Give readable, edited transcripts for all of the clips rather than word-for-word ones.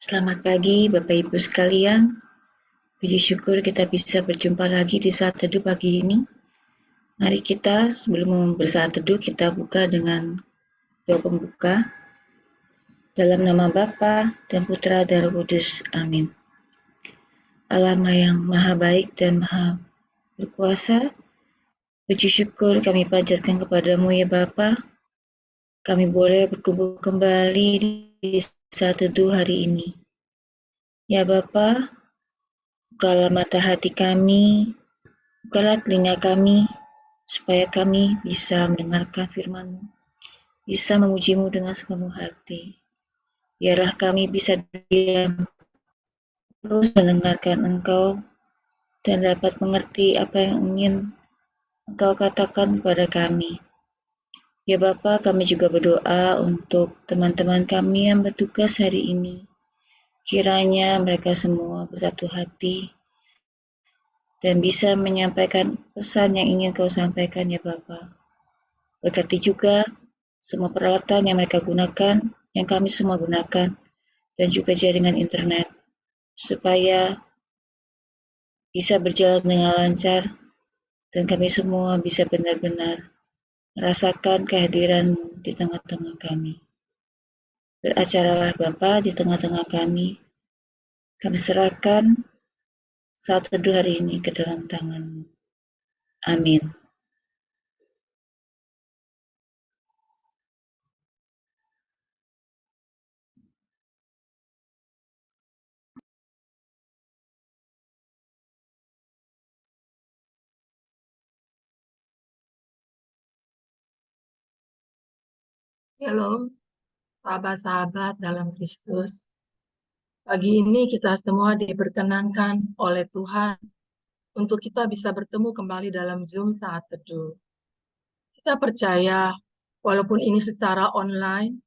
Selamat pagi Bapak Ibu sekalian. Puji syukur kita bisa berjumpa lagi di saat teduh pagi ini. Mari kita sebelum bersaat teduh kita buka dengan doa pembuka. Dalam nama Bapa dan Putra dan Roh Kudus. Amin. Allah yang maha baik dan maha berkuasa, puji syukur kami panjatkan kepadamu ya Bapa. Kami boleh berkumpul kembali di saat teduh hari ini. Ya Bapa, bukalah mata hati kami, bukalah telinga kami, supaya kami bisa mendengarkan firman-Mu, bisa memuji-Mu dengan sepenuh hati. Biarlah kami bisa diam terus mendengarkan Engkau dan dapat mengerti apa yang ingin Engkau katakan kepada kami. Ya Bapa, kami juga berdoa untuk teman-teman kami yang bertugas hari ini. Kiranya mereka semua bersatu hati dan bisa menyampaikan pesan yang ingin Kau sampaikan ya Bapa. Berkati juga semua peralatan yang mereka gunakan, yang kami semua gunakan, dan juga jaringan internet, supaya bisa berjalan dengan lancar dan kami semua bisa benar-benar merasakan kehadiran-Mu di tengah-tengah kami. Beracaralah Bapa di tengah-tengah kami. Kami serahkan saat teduh hari ini ke dalam tangan-Mu. Amin. Shalom, sahabat-sahabat dalam Kristus. Pagi ini kita semua diperkenankan oleh Tuhan untuk kita bisa bertemu kembali dalam Zoom saat teduh. Kita percaya, walaupun ini secara online,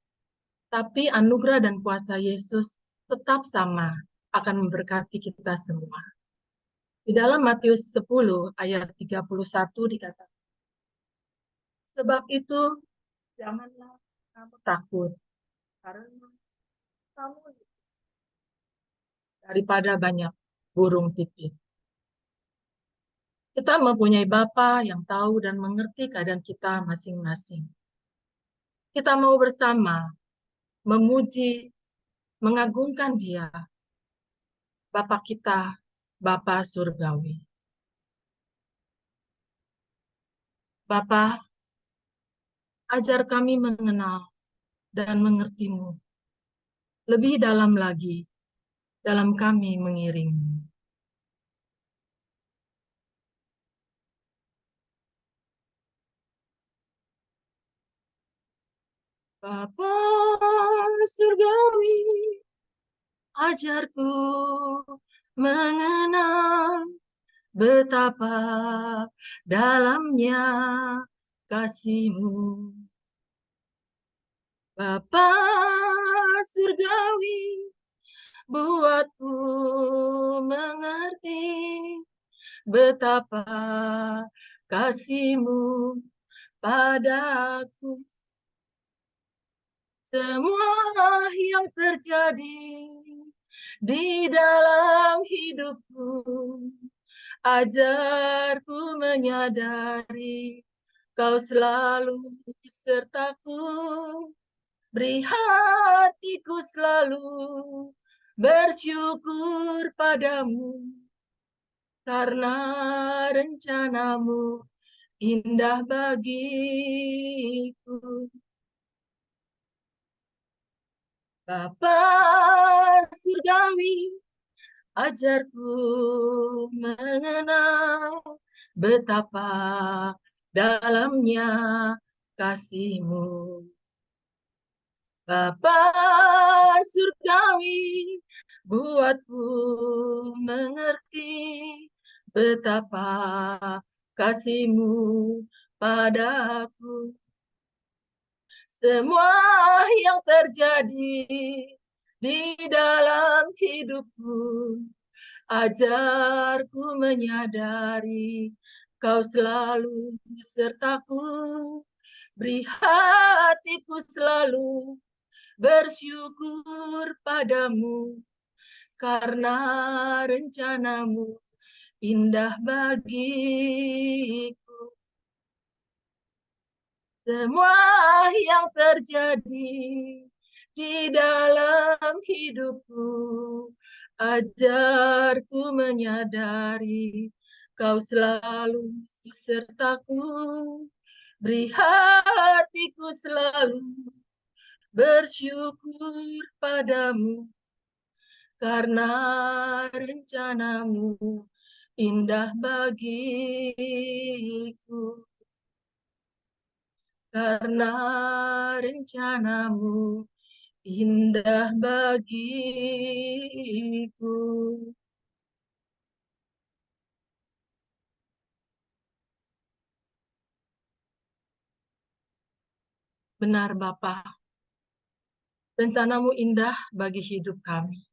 tapi anugerah dan kuasa Yesus tetap sama akan memberkati kita semua. Di dalam Matius 10 ayat 31 dikatakan, sebab itu janganlah kamu takut, karena kamu daripada banyak burung pipit. Kita mempunyai Bapa yang tahu dan mengerti keadaan kita masing-masing. Kita mau bersama memuji, mengagungkan Dia, Bapa kita, Bapa Surgawi. Bapa, ajar kami mengenal dan mengerti-Mu lebih dalam lagi dalam kami mengiring-Mu. Bapa Surgawi, ajarku mengenal betapa dalamnya kasih-Mu. Bapa Surgawi, buatku mengerti betapa kasih-Mu padaku. Semua yang terjadi di dalam hidupku, ajarku menyadari Kau selalu sertaku, beri hatiku selalu bersyukur padamu, karena rencanamu indah bagiku. Bapa Surgawi, ajarku mengenal betapa dalamnya kasih-Mu. Bapa Surgawi, buatku mengerti betapa kasih-Mu padaku. Semua yang terjadi di dalam hidupku, ajarku menyadari Kau selalu sertaku, beri hatiku selalu bersyukur padamu, karena rencanamu indah bagiku. Semua yang terjadi di dalam hidupku, ajarku menyadari kau selalu sertaku, beri hatiku selalu bersyukur padamu, karena rencanamu indah bagiku. Karena rencanamu indah bagiku. Benar Bapa, rencanamu indah bagi hidup kami.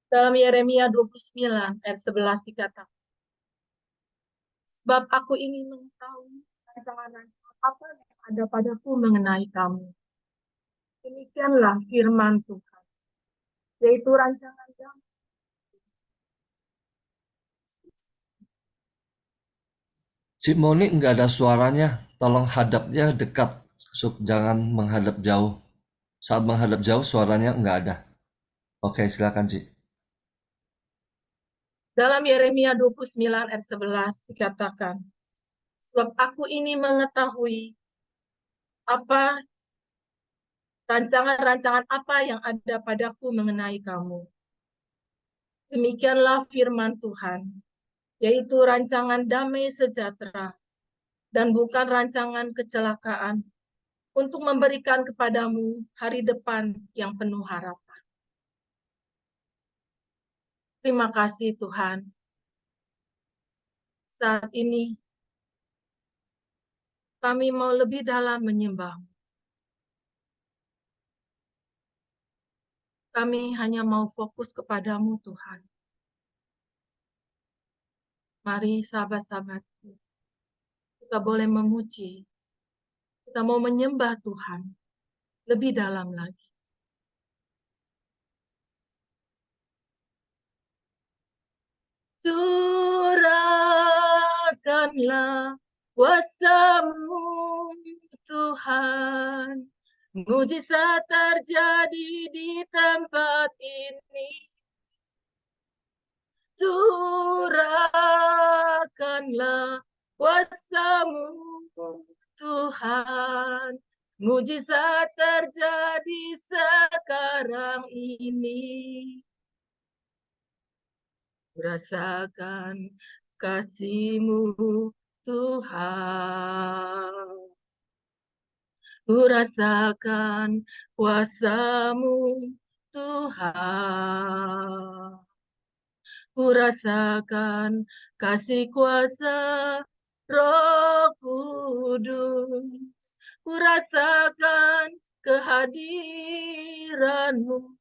Dalam Yeremia 29 ayat 11 dikatakan, sebab aku ingin mengetahui rancangan-rancangan apa yang ada padaku mengenai kamu. Demikianlah firman Tuhan, yaitu rancangan damai. Cik Moni nggak ada suaranya, tolong hadapnya dekat, jangan menghadap jauh. Saat menghadap jauh suaranya nggak ada. Oke, silakan Cik. Dalam Yeremia 29 ayat 11 dikatakan, sebab aku ini mengetahui apa rancangan-rancangan apa yang ada padaku mengenai kamu. Demikianlah firman Tuhan, yaitu rancangan damai sejahtera dan bukan rancangan kecelakaan, untuk memberikan kepadamu hari depan yang penuh harapan. Terima kasih Tuhan. Saat ini kami mau lebih dalam menyembah. Kami hanya mau fokus kepadamu Tuhan. Mari sahabat-sahabatku, kita boleh memuji. Kita mau menyembah Tuhan lebih dalam lagi. Curahkanlah kuasa-Mu Tuhan, mujizat terjadi di tempat ini. Curahkanlah kuasa-Mu Tuhan, mujizat terjadi sekarang ini. Rasakan kasih-Mu Tuhan. Ku rasakan kuasa-Mu Tuhan. Ku rasakan kasih kuasa Roh Kudus. Ku rasakan kehadiran-Mu.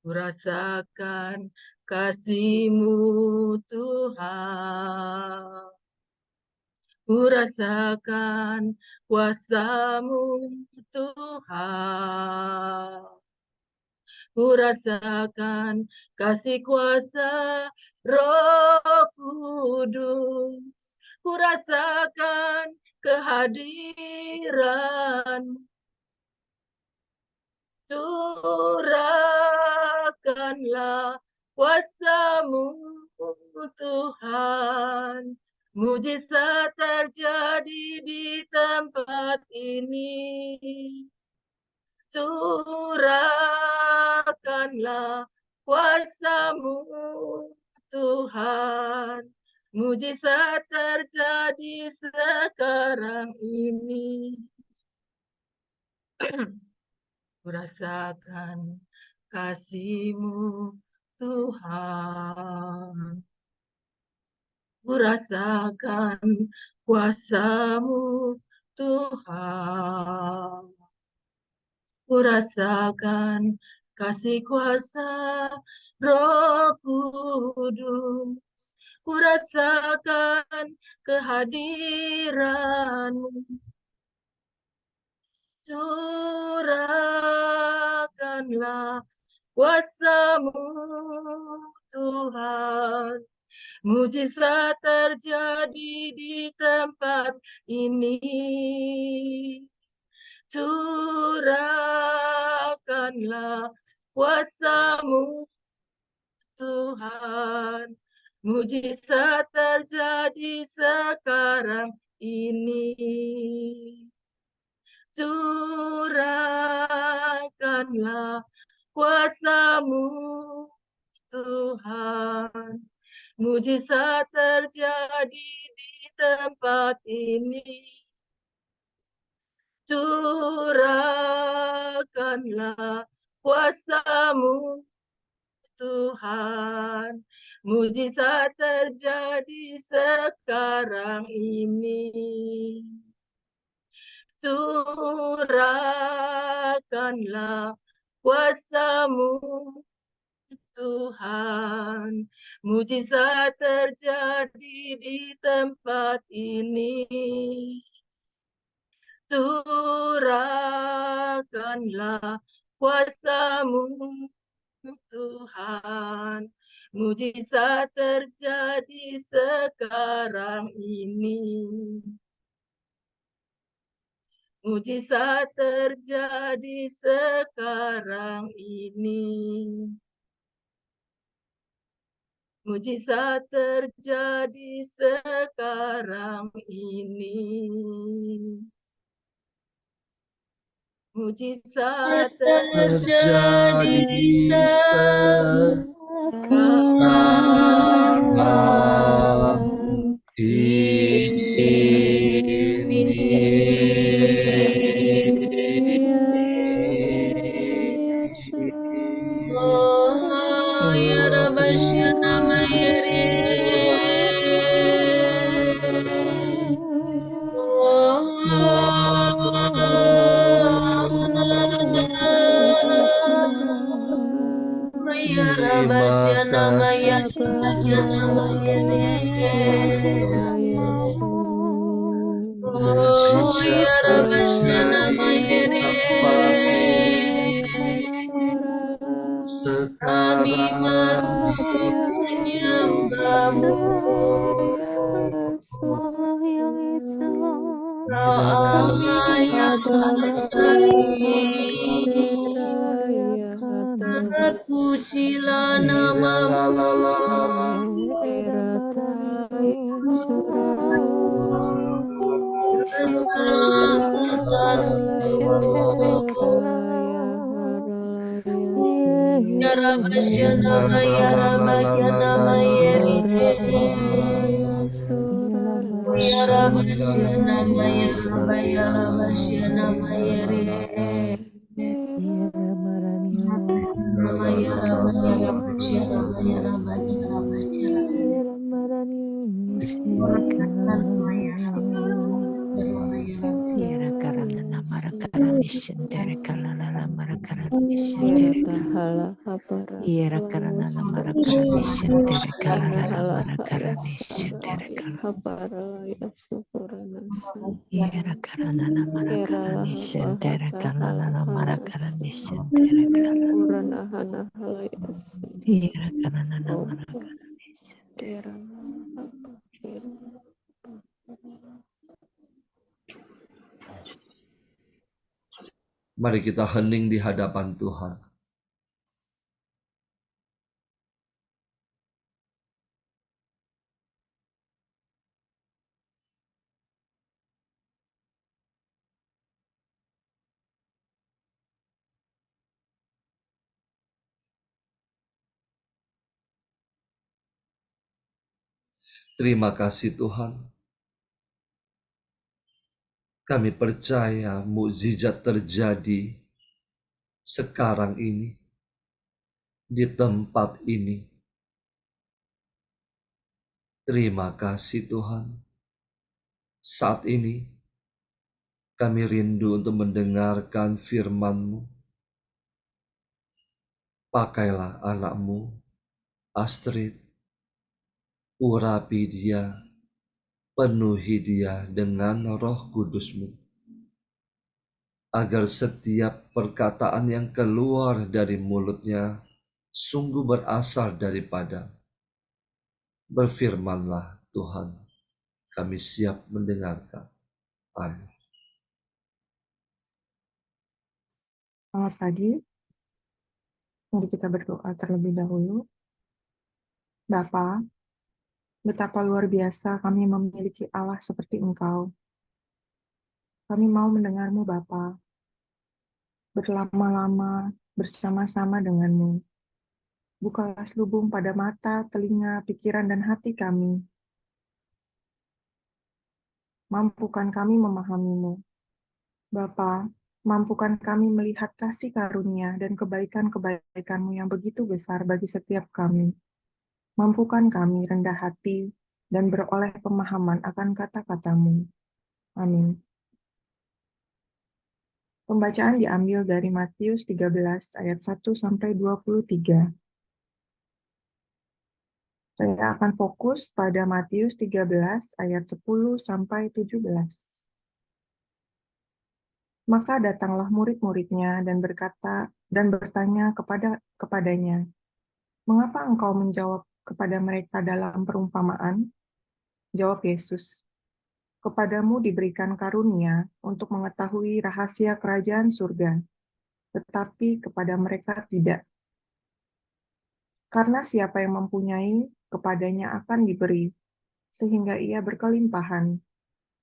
Ku rasakan kasih-Mu Tuhan. Ku rasakan kuasa-Mu Tuhan. Ku rasakan kasih kuasa Roh Kudus. Ku rasakan kehadiran. Curahkanlah kuasa-Mu Tuhan, mujizat terjadi di tempat ini. Curahkanlah kuasa-Mu Tuhan, mujizat terjadi sekarang ini. Rasakan kasih-Mu Tuhan. Ku rasakan kuasa-Mu Tuhan. Ku rasakan kasih kuasa Roh Kudus. Ku rasakan kehadiran-Mu. Curahkanlah kuasa-Mu Tuhan, mujizat terjadi di tempat ini. Curahkanlah kuasa-Mu Tuhan, mujizat terjadi sekarang ini. Curahkanlah kuasa-Mu Tuhan, mujizat terjadi di tempat ini. Curahkanlah kuasa-Mu Tuhan, mujizat terjadi sekarang ini. Curahkanlah kuasa-Mu Tuhan, mujizat terjadi di tempat ini. Curahkanlah kuasa-Mu Tuhan, mujizat terjadi sekarang ini. Mujizat terjadi sekarang ini. Mujizat terjadi sekarang ini. Mujizat terjadi sekarang Oh, ya Rabbana Mayere. Ya Rabbana Oh, ya Rabbana Mayere. Kami masuk menyembah-Mu. Allah yang terpujilah nama-Mu. Ya Rabbana Mayere. Ya Rabbana Mayere. Mari kita hening di hadapan Tuhan. Terima kasih Tuhan. Kami percaya mukjizat terjadi sekarang ini, di tempat ini. Terima kasih Tuhan. Saat ini kami rindu untuk mendengarkan firman-Mu. Pakailah anak-Mu, Astrid, urapi dia, penuhi dia dengan Roh Kudus-Mu. agar setiap perkataan yang keluar dari mulutnya sungguh berasal daripada. Berfirmanlah Tuhan, kami siap mendengarkan. Amin. Selamat pagi. Mari kita berdoa terlebih dahulu. Bapa, betapa luar biasa kami memiliki Allah seperti Engkau. Kami mau mendengar-Mu, Bapa, berlama-lama bersama-sama dengan-Mu. Bukalah selubung pada mata, telinga, pikiran, dan hati kami. Mampukan kami memahami-Mu. Bapa, mampukan kami melihat kasih karunia dan kebaikan-kebaikan-Mu yang begitu besar bagi setiap kami. Mampukan kami rendah hati dan beroleh pemahaman akan kata-kata-Mu. Amin. Pembacaan diambil dari Matius 13 ayat 1-23. Saya akan fokus pada Matius 13 ayat 10-17. Maka datanglah murid-muridnya dan bertanya kepadanya, "Mengapa engkau menjawab kepada mereka dalam perumpamaan?" Jawab Yesus, "Kepadamu diberikan karunia untuk mengetahui rahasia kerajaan surga, tetapi kepada mereka tidak. Karena siapa yang mempunyai, kepadanya akan diberi, sehingga ia berkelimpahan.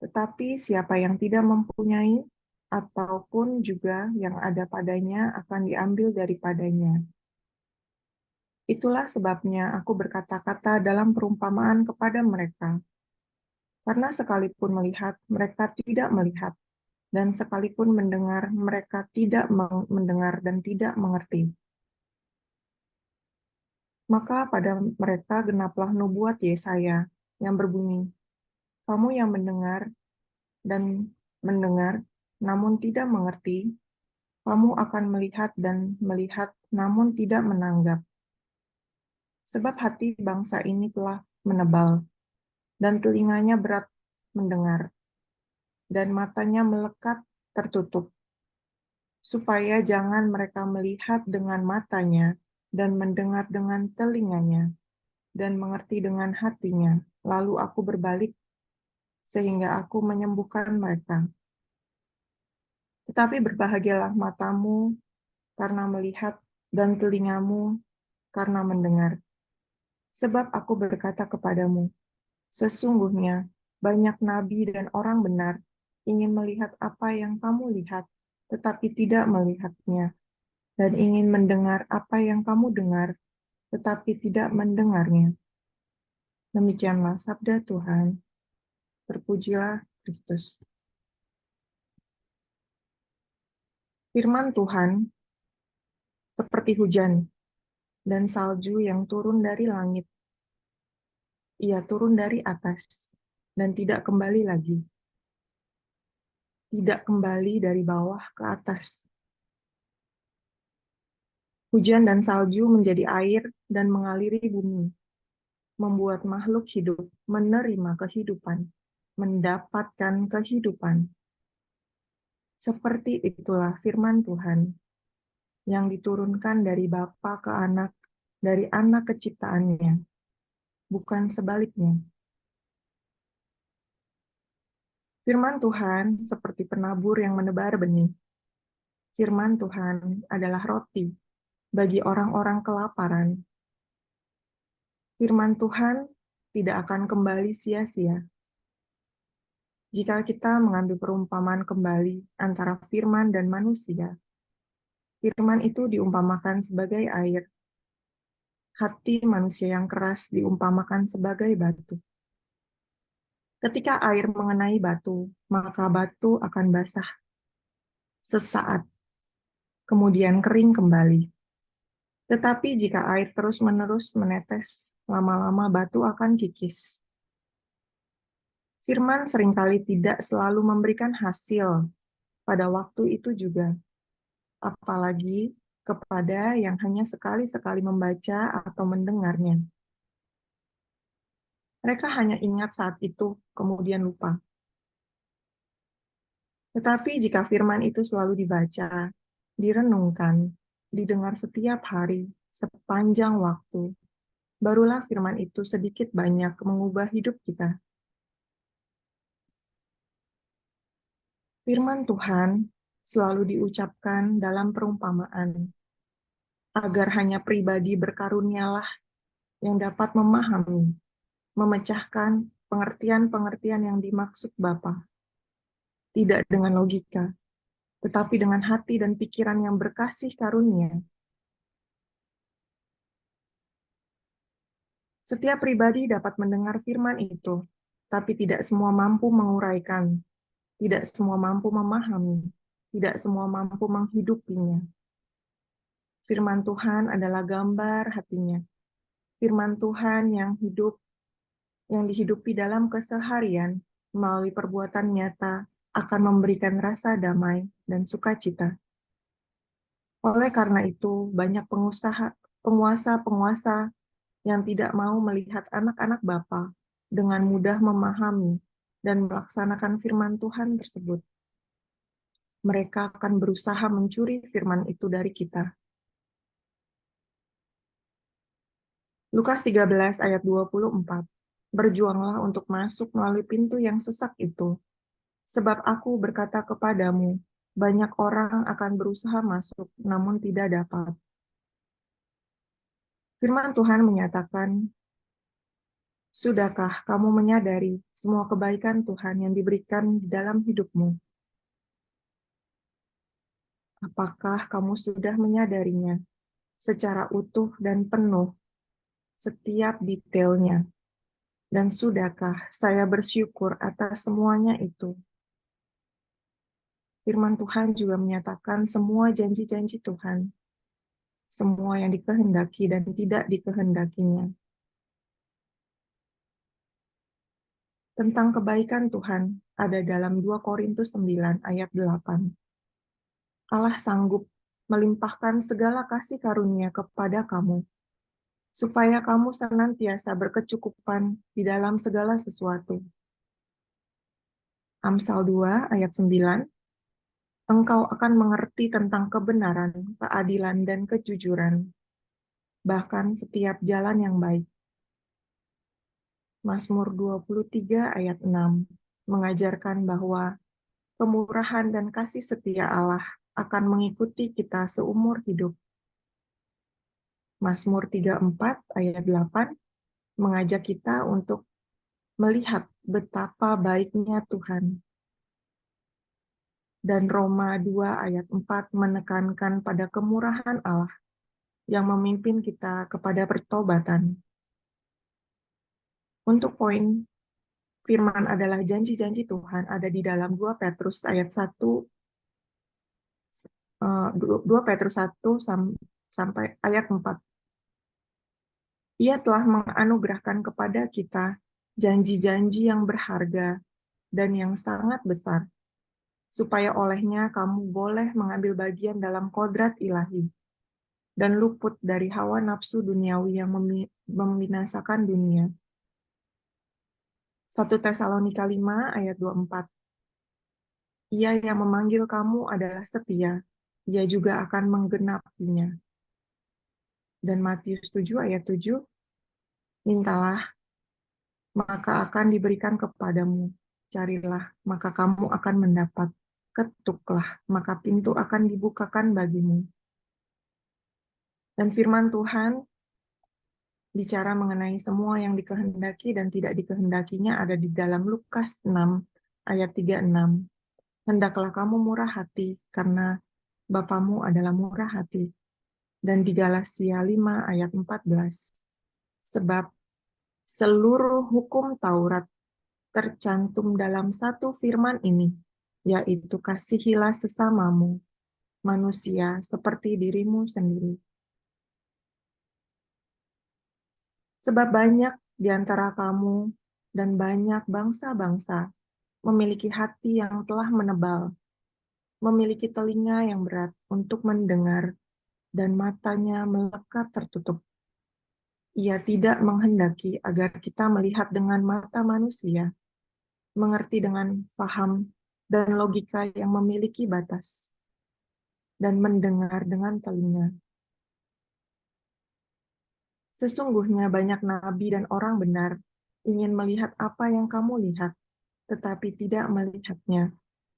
Tetapi siapa yang tidak mempunyai, ataupun juga yang ada padanya akan diambil daripadanya. Itulah sebabnya aku berkata-kata dalam perumpamaan kepada mereka. Karena sekalipun melihat, mereka tidak melihat, dan sekalipun mendengar, mereka tidak mendengar dan tidak mengerti. Maka pada mereka genaplah nubuat Yesaya yang berbunyi, "Kamu yang mendengar dan mendengar, namun tidak mengerti, kamu akan melihat dan melihat, namun tidak menanggap. Sebab hati bangsa ini telah menebal, dan telinganya berat mendengar, dan matanya melekat tertutup, supaya jangan mereka melihat dengan matanya, dan mendengar dengan telinganya, dan mengerti dengan hatinya, lalu aku berbalik, sehingga aku menyembuhkan mereka. Tetapi berbahagialah matamu karena melihat, dan telingamu karena mendengar. Sebab aku berkata kepadamu, sesungguhnya banyak nabi dan orang benar ingin melihat apa yang kamu lihat, tetapi tidak melihatnya, dan ingin mendengar apa yang kamu dengar, tetapi tidak mendengarnya. Demikianlah sabda Tuhan. Terpujilah Kristus. Firman Tuhan seperti hujan dan salju yang turun dari langit. Ia turun dari atas dan tidak kembali lagi. Tidak kembali dari bawah ke atas. Hujan dan salju menjadi air dan mengaliri bumi, membuat makhluk hidup menerima kehidupan, mendapatkan kehidupan. Seperti itulah firman Tuhan yang diturunkan dari Bapa ke anak, dari anak keciptaannya, bukan sebaliknya. Firman Tuhan seperti penabur yang menebar benih. Firman Tuhan adalah roti bagi orang-orang kelaparan. Firman Tuhan tidak akan kembali sia-sia. Jika kita mengambil perumpamaan kembali antara firman dan manusia, firman itu diumpamakan sebagai air. Hati manusia yang keras diumpamakan sebagai batu. Ketika air mengenai batu, maka batu akan basah sesaat, kemudian kering kembali. Tetapi jika air terus-menerus menetes, lama-lama batu akan kikis. Firman seringkali tidak selalu memberikan hasil pada waktu itu juga, apalagi kepada yang hanya sekali-sekali membaca atau mendengarnya. Mereka hanya ingat saat itu, kemudian lupa. Tetapi jika firman itu selalu dibaca, direnungkan, didengar setiap hari, sepanjang waktu, barulah firman itu sedikit banyak mengubah hidup kita. Firman Tuhan selalu diucapkan dalam perumpamaan, agar hanya pribadi berkarunialah yang dapat memahami, memecahkan pengertian-pengertian yang dimaksud Bapa. Tidak dengan logika, tetapi dengan hati dan pikiran yang berkasih karunia. Setiap pribadi dapat mendengar firman itu, tapi tidak semua mampu menguraikan, tidak semua mampu memahami, tidak semua mampu menghidupinya. Firman Tuhan adalah gambar hatinya. Firman Tuhan yang hidup, yang dihidupi dalam keseharian melalui perbuatan nyata akan memberikan rasa damai dan sukacita. Oleh karena itu, banyak penguasa-penguasa yang tidak mau melihat anak-anak Bapa dengan mudah memahami dan melaksanakan firman Tuhan tersebut. Mereka akan berusaha mencuri firman itu dari kita. Lukas 13 ayat 24. Berjuanglah untuk masuk melalui pintu yang sesak itu. Sebab aku berkata kepadamu, banyak orang akan berusaha masuk, namun tidak dapat. Firman Tuhan menyatakan, sudahkah kamu menyadari semua kebaikan Tuhan yang diberikan di dalam hidupmu? Apakah kamu sudah menyadarinya secara utuh dan penuh, setiap detailnya? Dan sudahkah saya bersyukur atas semuanya itu? Firman Tuhan juga menyatakan semua janji-janji Tuhan, semua yang dikehendaki dan tidak dikehendakinya. Tentang kebaikan Tuhan ada dalam 2 Korintus 9 ayat 8. Allah sanggup melimpahkan segala kasih karunia kepada kamu, supaya kamu senantiasa berkecukupan di dalam segala sesuatu. Amsal 2 ayat 9. Engkau akan mengerti tentang kebenaran, keadilan, dan kejujuran, bahkan setiap jalan yang baik. Mazmur 23 ayat 6 mengajarkan bahwa kemurahan dan kasih setia Allah akan mengikuti kita seumur hidup. Mazmur 34 ayat 8 mengajak kita untuk melihat betapa baiknya Tuhan. Dan Roma 2 ayat 4 menekankan pada kemurahan Allah yang memimpin kita kepada pertobatan. Untuk poin firman adalah janji-janji Tuhan ada di dalam 2 Petrus ayat 1 2 Petrus 1 sampai ayat 4. Ia telah menganugerahkan kepada kita janji-janji yang berharga dan yang sangat besar, supaya olehnya kamu boleh mengambil bagian dalam kodrat ilahi dan luput dari hawa nafsu duniawi yang membinasakan dunia. 1 Tesalonika 5 ayat 24. Ia yang memanggil kamu adalah setia, ia juga akan menggenapinya. Dan Matius 7 ayat 7, mintalah, maka akan diberikan kepadamu. Carilah, maka kamu akan mendapat. Ketuklah, maka pintu akan dibukakan bagimu. Dan firman Tuhan bicara mengenai semua yang dikehendaki dan tidak dikehendakinya ada di dalam Lukas 6 ayat 36. Hendaklah kamu murah hati, karena Bapamu adalah murah hati. Dan di Galatia 5 ayat 14. Sebab seluruh hukum Taurat tercantum dalam satu firman ini, yaitu kasihilah sesamamu, manusia seperti dirimu sendiri. Sebab banyak di antara kamu dan banyak bangsa-bangsa memiliki hati yang telah menebal, memiliki telinga yang berat untuk mendengar, dan matanya melekat tertutup. Ia tidak menghendaki agar kita melihat dengan mata manusia, mengerti dengan paham dan logika yang memiliki batas, dan mendengar dengan telinga. Sesungguhnya banyak nabi dan orang benar ingin melihat apa yang kamu lihat, tetapi tidak melihatnya,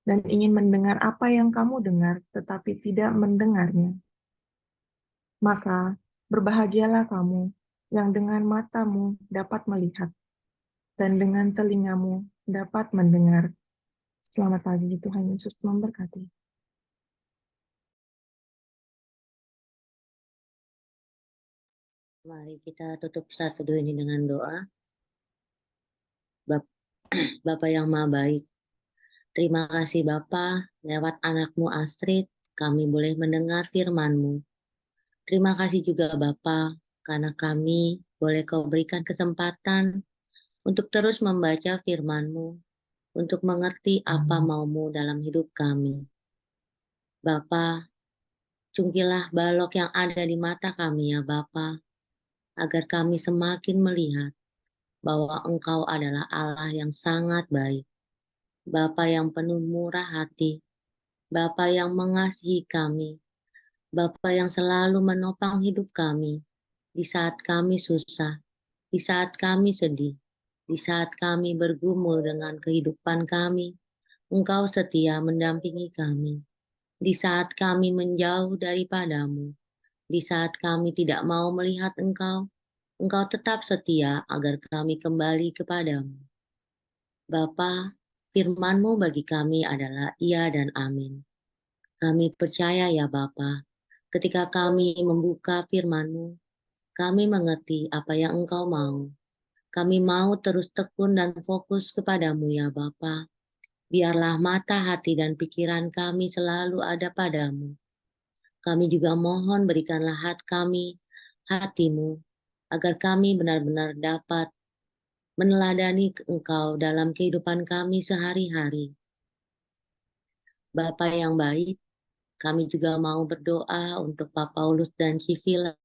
dan ingin mendengar apa yang kamu dengar, tetapi tidak mendengarnya. Maka berbahagialah kamu yang dengan matamu dapat melihat, dan dengan telingamu dapat mendengar. Selamat pagi, Tuhan Yesus memberkati. Mari kita tutup saat teduh ini dengan doa. Bapa yang Maha Baik, terima kasih Bapa, lewat anakmu Astrid, kami boleh mendengar firman-Mu. Terima kasih juga Bapa, karena kami boleh Kau berikan kesempatan untuk terus membaca firman-Mu, untuk mengerti apa mau-Mu dalam hidup kami. Bapa, cungkilah balok yang ada di mata kami ya Bapa, agar kami semakin melihat bahwa Engkau adalah Allah yang sangat baik, Bapa yang penuh murah hati, Bapa yang mengasihi kami, Bapa yang selalu menopang hidup kami di saat kami susah, di saat kami sedih, di saat kami bergumul dengan kehidupan kami. Engkau setia mendampingi kami. Di saat kami menjauh daripadamu, di saat kami tidak mau melihat Engkau, Engkau tetap setia agar kami kembali kepadamu. Bapa, firman-Mu bagi kami adalah iya dan amin. Kami percaya ya Bapa, ketika kami membuka firman-Mu, kami mengerti apa yang Engkau mau. Kami mau terus tekun dan fokus kepadamu ya Bapa. Biarlah mata, hati, dan pikiran kami selalu ada padamu. Kami juga mohon berikanlah hatimu, agar kami benar-benar dapat meneladani Engkau dalam kehidupan kami sehari-hari. Bapa yang baik, kami juga mau berdoa untuk Pak Paulus dan Civila.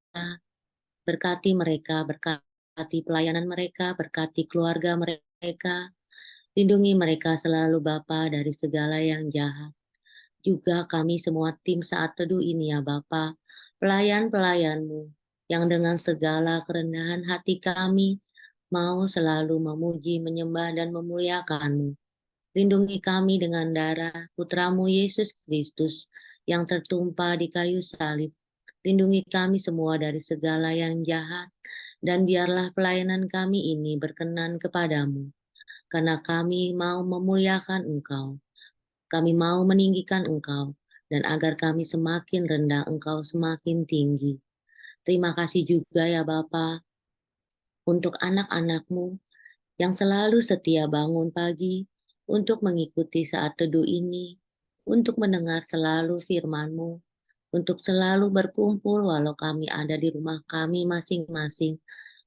Berkati mereka, berkati pelayanan mereka, berkati keluarga mereka. Lindungi mereka selalu Bapa dari segala yang jahat. Juga kami semua tim saat teduh ini ya Bapa, pelayan-pelayan-Mu yang dengan segala kerendahan hati kami mau selalu memuji, menyembah, dan memuliakan-Mu. Lindungi kami dengan darah Putra-Mu Yesus Kristus yang tertumpah di kayu salib. Lindungi kami semua dari segala yang jahat, dan biarlah pelayanan kami ini berkenan kepadamu, karena kami mau memuliakan Engkau. Kami mau meninggikan Engkau, dan agar kami semakin rendah, Engkau semakin tinggi. Terima kasih juga ya Bapa untuk anak-anak-Mu yang selalu setia bangun pagi untuk mengikuti saat teduh ini, untuk mendengar selalu firman-Mu, untuk selalu berkumpul walau kami ada di rumah kami masing-masing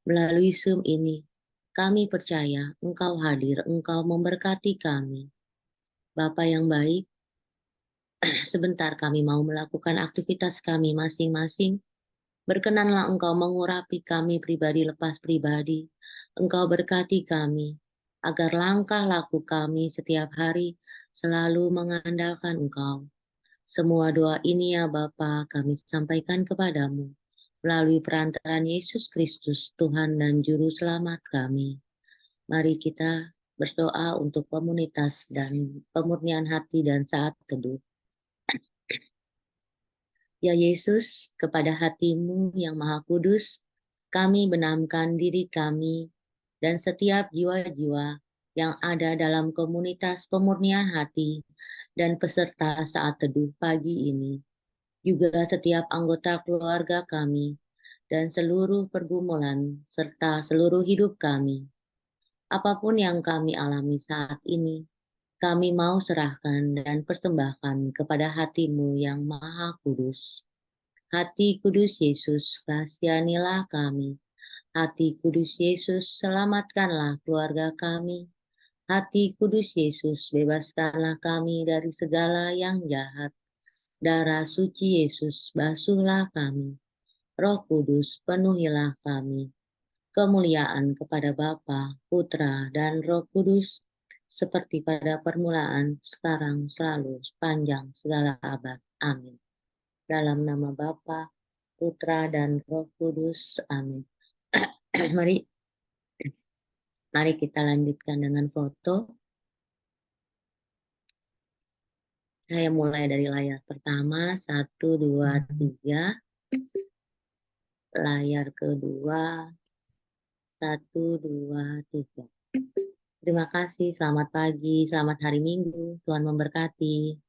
melalui Zoom ini. Kami percaya Engkau hadir, Engkau memberkati kami. Bapa yang baik, sebentar kami mau melakukan aktivitas kami masing-masing. Berkenanlah Engkau mengurapi kami pribadi lepas pribadi. Engkau berkati kami, agar langkah laku kami setiap hari selalu mengandalkan Engkau. Semua doa ini ya Bapa kami sampaikan kepadamu, melalui perantaraan Yesus Kristus, Tuhan dan Juru Selamat kami. Mari kita berdoa untuk komunitas dan pemurnian hati dan saat teduh. Ya Yesus, kepada hati-Mu yang Maha Kudus, kami benamkan diri kami dan setiap jiwa-jiwa yang ada dalam komunitas pemurnian hati dan peserta saat teduh pagi ini. Juga setiap anggota keluarga kami dan seluruh pergumulan serta seluruh hidup kami. Apapun yang kami alami saat ini, kami mau serahkan dan persembahkan kepada hati-Mu yang Maha Kudus. Hati Kudus Yesus, kasihanilah kami. Hati Kudus Yesus, selamatkanlah keluarga kami. Hati Kudus Yesus, bebaskanlah kami dari segala yang jahat. Darah suci Yesus, basuhlah kami. Roh Kudus, penuhilah kami. Kemuliaan kepada Bapa, Putra, dan Roh Kudus, seperti pada permulaan, sekarang, selalu, sepanjang segala abad. Amin. Dalam nama Bapa, Putra, dan Roh Kudus. Amin. Mari kita lanjutkan dengan foto. Saya mulai dari layar pertama, 1, 2, 3. Layar kedua, 1, 2, 3. Terima kasih, selamat pagi, selamat hari Minggu. Tuhan memberkati.